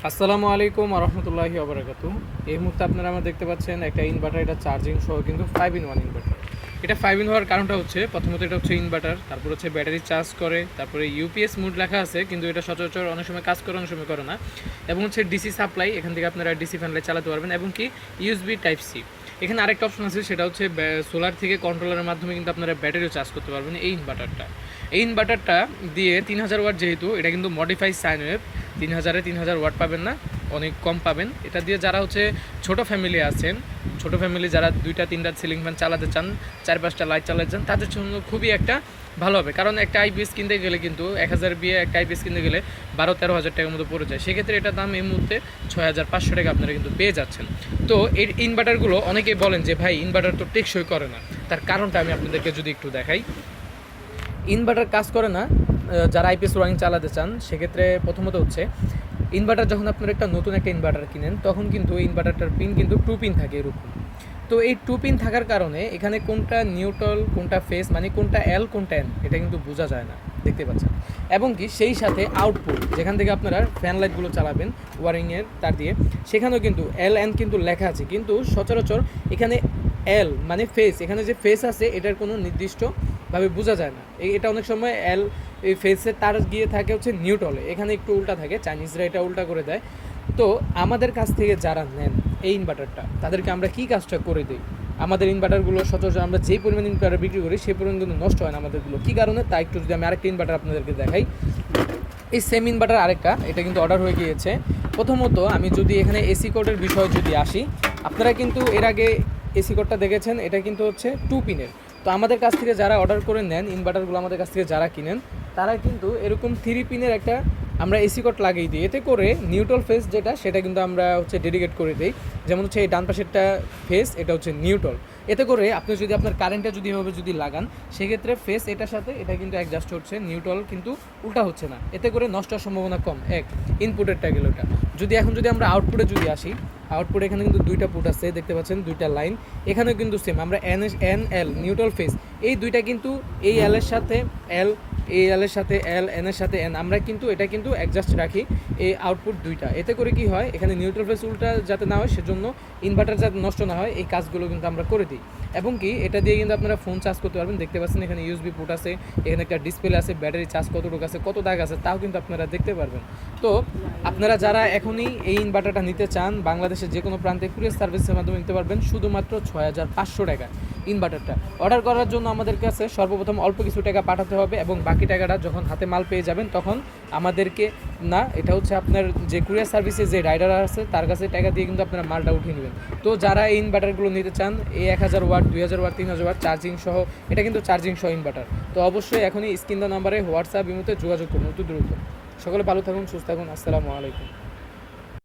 আসসালামু আলাইকুম রহমতুল্লাহি ওবরাকাতু। এই মুহূর্তে আপনারা আমার দেখতে পাচ্ছেন একটা ইনভার্টার, এটা চার্জিং সহ কিন্তু 5-in-1 ইনভার্টার। এটা 5 in হওয়ার কারণটা হচ্ছে, প্রথমত এটা হচ্ছে ইনভার্টার, তারপর হচ্ছে ব্যাটারি চার্জ করে, তারপরে ইউপিএস মোড লেখা আছে, কিন্তু এটা সচরাচর অনেক সময় কাজ করে, অনেক সময় করে না। এবং হচ্ছে ডিসি সাপ্লাই, এখান থেকে আপনারা ডিসি ফ্যান লাইট চালাতে পারবেন, এবং কি ইউএসবি টাইপ সি। এখানে আরেকটা অপশন আছে, সেটা হচ্ছে সোলার থেকে কন্ট্রোলারের মাধ্যমে কিন্তু আপনারা ব্যাটারিও চার্জ করতে পারবেন এই ইনভার্টারটা। এই ইনভার্টারটা দিয়ে 3000 ওয়াট, যেহেতু এটা কিন্তু মডিফাই সাইন ওয়েভ, 3000 ওয়াট পাবেন না, অনেক কম পাবেন। এটা দিয়ে যারা হচ্ছে ছোটো ফ্যামিলি আছেন, ছোটো ফ্যামিলি যারা 2-3টা সিলিং ফ্যান চালাতে চান, 4-5টা লাইট চালাতে চান, তাদের জন্য খুবই একটা ভালো হবে। কারণ একটা আইপিএস কিনতে গেলে কিন্তু 1000 বিয়ে একটা আইপিএস কিনতে গেলে 12-13 হাজার টাকার মতো পড়ে যায়। সেক্ষেত্রে এটার দাম এই মুহূর্তে 6500 টাকা আপনারা কিন্তু পেয়ে যাচ্ছেন। তো এই ইনভার্টারগুলো অনেকেই বলেন যে ভাই ইনভার্টার তো টেকসই করে না। তার কারণটা আমি আপনাদেরকে যদি একটু দেখাই। ইনভার্টার কাজ করে না যারা আইপিএস ওয়ারিং চালাতে চান, সেক্ষেত্রে প্রথমত হচ্ছে ইনভার্টার, যখন আপনারা একটা নতুন একটা ইনভার্টার কিনেন, তখন কিন্তু ইনভার্টারটার পিন কিন্তু 2 পিন থাকে এরকম। তো এই 2 পিন থাকার কারণে এখানে কোনটা নিউট্রাল, কোনটা ফেস, মানে কোনটা এল কোনটা এন, এটা কিন্তু বোঝা যায় না, দেখতে পাচ্ছেন। এবং কি সেই সাথে আউটপুট, যেখান থেকে আপনারা ফ্যান লাইটগুলো চালাবেন ওয়ারিংয়ের তার দিয়ে, সেখানেও কিন্তু এল এন কিন্তু লেখা আছে, কিন্তু সচরাচর এখানে এল মানে ফেস, এখানে যে ফেস আছে এটার কোনো নির্দিষ্টভাবে বোঝা যায় না। এটা অনেক সময় এল এই ফেসের তার গিয়ে থাকে হচ্ছে নিউট্রালে, এখানে একটু উল্টা থাকে, চাইনিজরা এটা উল্টা করে দেয়। তো আমাদের কাছ থেকে যারা নেন এই ইনভার্টারটা, তাদেরকে আমরা কী কাজটা করে দিই, আমাদের ইনভার্টারগুলো সচরাচর আমরা যেই পরিমাণ ইনভার্টার বিক্রি করি সেই পরিমাণ কিন্তু নষ্ট হয় না আমাদেরগুলো। কী কারণে, তা একটু যদি আমি আরেকটা ইনভার্টার আপনাদেরকে দেখাই। এই সেম ইনভার্টার আরেকটা, এটা কিন্তু অর্ডার হয়ে গিয়েছে। প্রথমত আমি যদি এখানে এসি কোডের বিষয়ে যদি আসি, আপনারা কিন্তু এর আগে এসি কোডটা দেখেছেন, এটা কিন্তু হচ্ছে 2 পিনের। তো আমাদের কাছ থেকে যারা অর্ডার করে নেন ইনভার্টারগুলো, আমাদের কাছ থেকে যারা কিনেন, তারা কিন্তু এরকম 3 পিনের একটা আমরা এসি কোড লাগিয়ে দিই। এতে করে নিউট্রাল ফেস যেটা, সেটা কিন্তু আমরা হচ্ছে ডেডিকেট করে দিই। যেমন হচ্ছে এই ডান পাশেরটা ফেস, এটা হচ্ছে নিউট্রাল। এতে করে আপনি যদি আপনার কারেন্টটা যদি এভাবে যদি লাগান, সেক্ষেত্রে ফেস এটার সাথে এটা কিন্তু অ্যাডজাস্ট হচ্ছে, নিউট্রাল কিন্তু উল্টা হচ্ছে না। এতে করে নষ্ট হওয়ার সম্ভাবনা কম। এক ইনপুটেরটা গেল ওটা। এখন যদি আমরা আউটপুটে যদি আসি, আউটপুট এখানে কিন্তু 2টা পুট আছে, দেখতে পাচ্ছেন 2টা লাইন। এখানেও কিন্তু সেম, আমরা এন এল নিউট্রাল ফেস, এই দুইটা কিন্তু এই এল এর সাথে এল, এই এল এর সাথে এল, এন এর সাথে এন, আমরা কিন্তু এটা কিন্তু অ্যাডজাস্ট রাখি এই আউটপুট দুইটা। এতে করে কি হয়, এখানে নিউট্রাল ফেস উল্টা যাতে না হয়, সেজন্য ইনভার্টার যাতে নষ্ট না হয়, এই কাজগুলো কিন্তু আমরা করে দিই। এবং কি এটা দিয়ে কিন্তু আপনারা ফোন চার্জ করতে পারবেন। দেখতে পাচ্ছেন এখানে ইউএসবি পোর্ট আছে, এখানে একটা ডিসপ্লে আছে, ব্যাটারি চার্জ কতটুকু আছে, কত দাগ আছে, তাও কিন্তু আপনারা দেখতে পারবেন। তো আপনারা যারা এখনই এই ইনভার্টারটা নিতে চান, বাংলাদেশের যে কোনো প্রান্তে কুরিয়ার সার্ভিসের মাধ্যমে নিতে পারবেন, শুধুমাত্র 6500 টাকা ইনভার্টারটা। অর্ডার করার জন্য আমাদের কাছে সর্বপ্রথম অল্প কিছু টাকা পাঠাতে হবে, এবং বাকি টাকাটা যখন হাতে মাল পেয়ে যাবেন তখন আমাদেরকে না, এটা হচ্ছে আপনার যে কুরিয়ার সার্ভিসে যে রাইডার আছে তার কাছে টাকা দিয়ে কিন্তু আপনারা মালটা উঠিয়ে নেবেন। তো যারা এই ইনভার্টারগুলো নিতে চান, এই 1000 ওয়াট, 2000 ওয়াট, 3000 ওয়াট চার্জিং সহ, এটা কিন্তু চার্জিং সহ ইনভার্টার, তো অবশ্যই এখনই স্ক্রিন নাম্বারে হোয়াটসঅ্যাপ ইমোতে যোগাযোগ করুন অতি দ্রুত। সকলে ভালো থাকুন, সুস্থ থাকুন। আসসালামু আলাইকুম।